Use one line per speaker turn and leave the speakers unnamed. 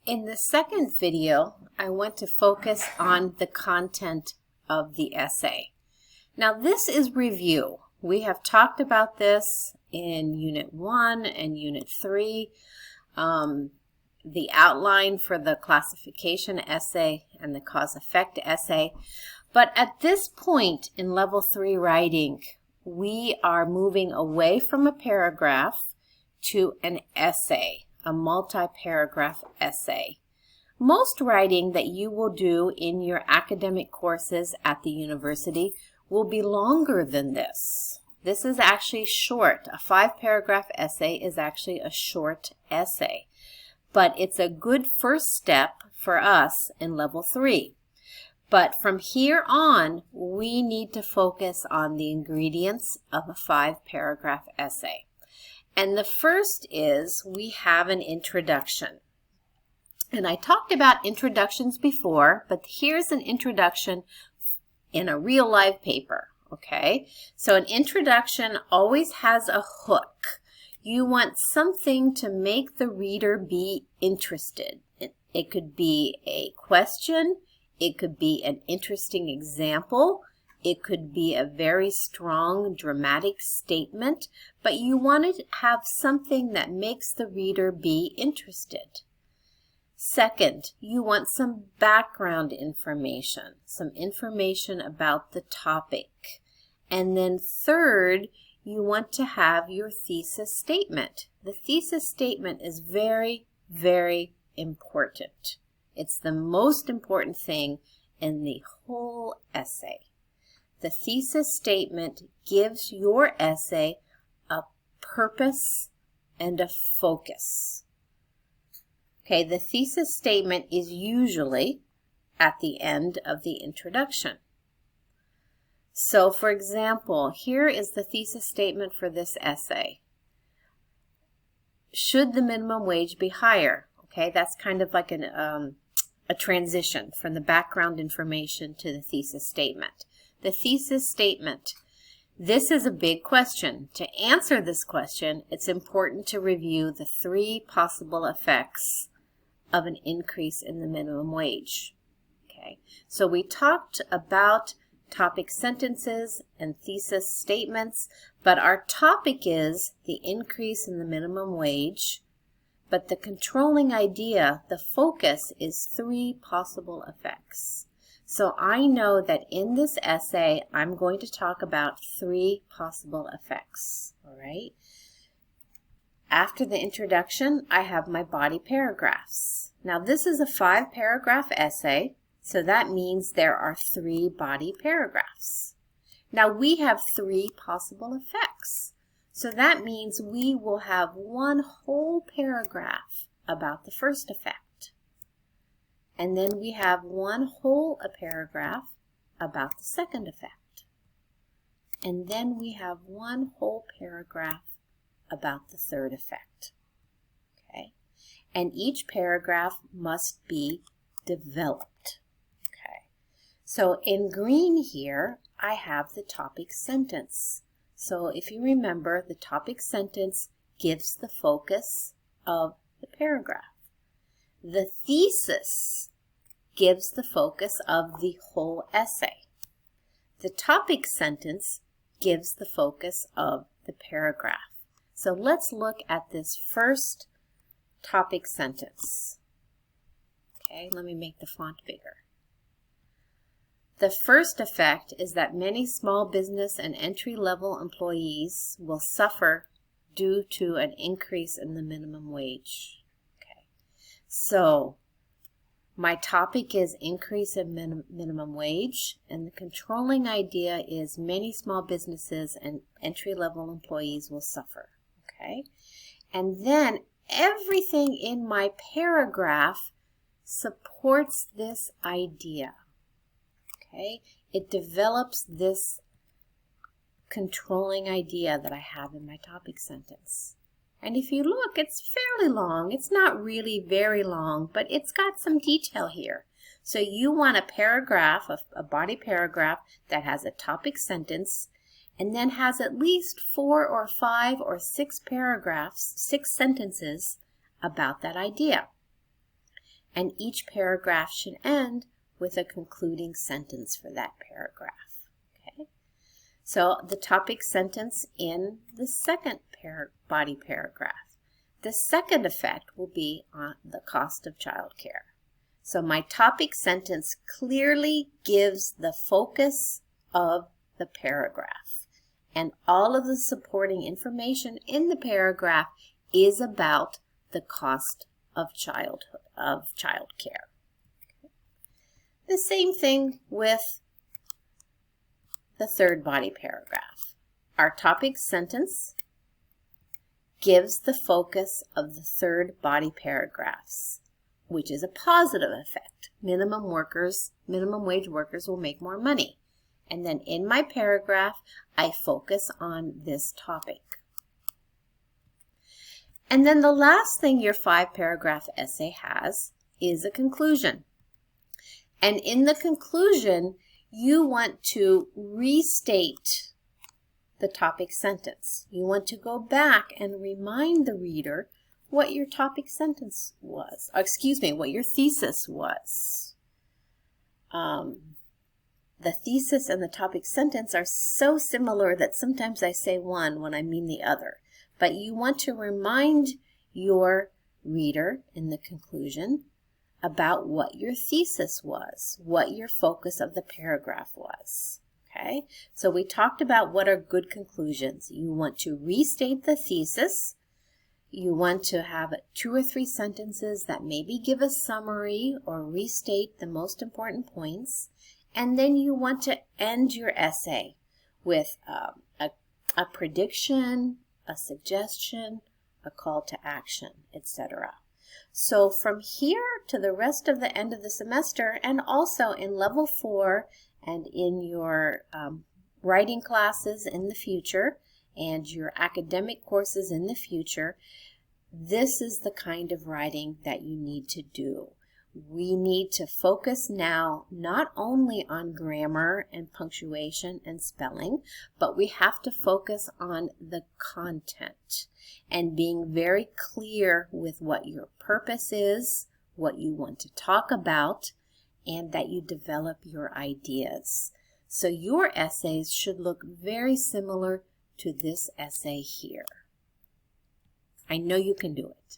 In the second video, I want to focus on the content of the essay. Now this is review. We have talked about this in Unit 1 and Unit 3, the outline for the classification essay and the cause-effect essay. But at this point in Level 3 writing, we are moving away from a paragraph to an essay, a multi-paragraph essay. Most writing that you will do in your academic courses at the university will be longer than this. This is actually short. A 5-paragraph essay is actually a short essay, but it's a good first step for us in Level 3. But from here on, we need to focus on the ingredients of a 5-paragraph essay. And the first is we have an introduction. And I talked about introductions before, but here's an introduction in a real live paper, okay? So an introduction always has a hook. You want something to make the reader be interested. It could be a question, it could be an interesting example, it could be a very strong dramatic statement, but you want to have something that makes the reader be interested. Second, you want some background information, some information about the topic. And then third, you want to have your thesis statement. The thesis statement is very, very important. It's the most important thing in the whole essay. The thesis statement gives your essay a purpose and a focus. Okay, the thesis statement is usually at the end of the introduction. So, for example, here is the thesis statement for this essay. Should the minimum wage be higher? Okay, that's kind of like a transition from the background information to the thesis statement. The thesis statement. This is a big question. To answer this question, it's important to review the 3 possible effects of an increase in the minimum wage. Okay, so we talked about topic sentences and thesis statements, but our topic is the increase in the minimum wage, but the controlling idea, the focus, is 3 possible effects. So I know that in this essay, I'm going to talk about 3 possible effects, all right? After the introduction, I have my body paragraphs. Now this is a 5-paragraph essay, so that means there are 3 body paragraphs. Now we have 3 possible effects. So that means we will have 1 whole paragraph about the first effect. And then we have 1 whole paragraph about the second effect. And then we have 1 whole paragraph about the third effect. Okay? And each paragraph must be developed. Okay? So in green here, I have the topic sentence. So if you remember, the topic sentence gives the focus of the paragraph. The thesis gives the focus of the whole essay. The topic sentence gives the focus of the paragraph. So let's look at this first topic sentence. Okay, let me make the font bigger. The first effect is that many small business and entry-level employees will suffer due to an increase in the minimum wage. So my topic is increase in minimum wage, and the controlling idea is many small businesses and entry-level employees will suffer. Okay? And then everything in my paragraph supports this idea. Okay? It develops this controlling idea that I have in my topic sentence. And if you look, it's fairly long. It's not really very long, but it's got some detail here. So you want a paragraph, a body paragraph that has a topic sentence and then has at least 4 or 5 or 6 paragraphs, 6 sentences about that idea. and each paragraph should end with a concluding sentence for that paragraph. Okay? So the topic sentence in the second body paragraph. The second effect will be on the cost of childcare. So my topic sentence clearly gives the focus of the paragraph, and all of the supporting information in the paragraph is about the cost of childcare. The same thing with the third body paragraph. Our topic sentence gives the focus of the third body paragraphs, which is a positive effect. Minimum wage workers will make more money. And then in my paragraph, I focus on this topic. And then the last thing your 5-paragraph essay has is a conclusion. And in the conclusion, you want to restate the topic sentence. You want to go back and remind the reader what your topic sentence was. What your thesis was. The thesis and the topic sentence are so similar that sometimes I say one when I mean the other. But you want to remind your reader in the conclusion about what your thesis was, what your focus of the paragraph was. Okay, so we talked about what are good conclusions. You want to restate the thesis. You want to have 2 or 3 sentences that maybe give a summary or restate the most important points. And then you want to end your essay with a prediction, a suggestion, a call to action, etc. So from here to the rest of the end of the semester, and also in level 4 and in your writing classes in the future and your academic courses in the future, this is the kind of writing that you need to do. We need to focus now not only on grammar and punctuation and spelling, but we have to focus on the content and being very clear with what your purpose is, what you want to talk about, and that you develop your ideas. So your essays should look very similar to this essay here. I know you can do it.